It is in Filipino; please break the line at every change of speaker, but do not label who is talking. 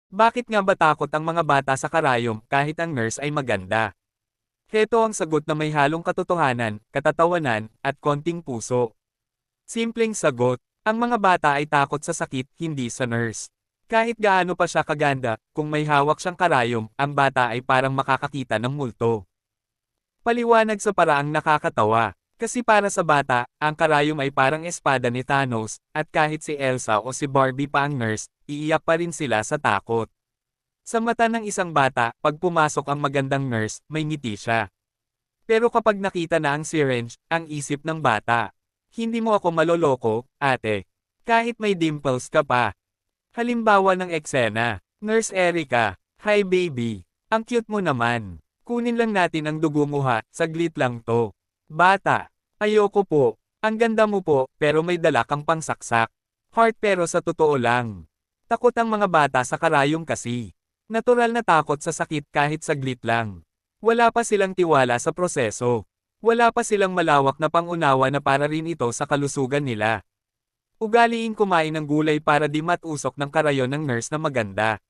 Bakit nga ba takot ang mga bata sa karayom kahit ang nurse ay maganda? Heto ang sagot na may halong katotohanan, katatawanan, at konting puso. Simpleng sagot, ang mga bata ay takot sa sakit, hindi sa nurse. Kahit gaano pa siya kaganda, kung may hawak siyang karayom, ang bata ay parang makakakita ng multo. Paliwanag sa paraang nakakatawa. Kasi para sa bata, ang karayom ay parang espada ni Thanos, at kahit si Elsa o si Barbie pa ang nurse, iiyak pa rin sila sa takot. Sa mata ng isang bata, pag pumasok ang magandang nurse, may ngiti siya. Pero kapag nakita na ang syringe, ang isip ng bata. Hindi mo ako maloloko, ate. Kahit may dimples ka pa. Halimbawa ng eksena, Nurse Erica, hi baby. Ang cute mo naman. Kunin lang natin ang dugo mo ha, saglit lang to. Bata, ayoko po. Ang ganda mo po, pero may dala kang pangsaksak. Heart pero sa totoo lang. Takot ang mga bata sa karayom kasi. Natural na takot sa sakit kahit saglit lang. Wala pa silang tiwala sa proseso. Wala pa silang malawak na pangunawa na para rin ito sa kalusugan nila. Ugaliing kumain ng gulay para di matusok ng karayon ng nurse na maganda.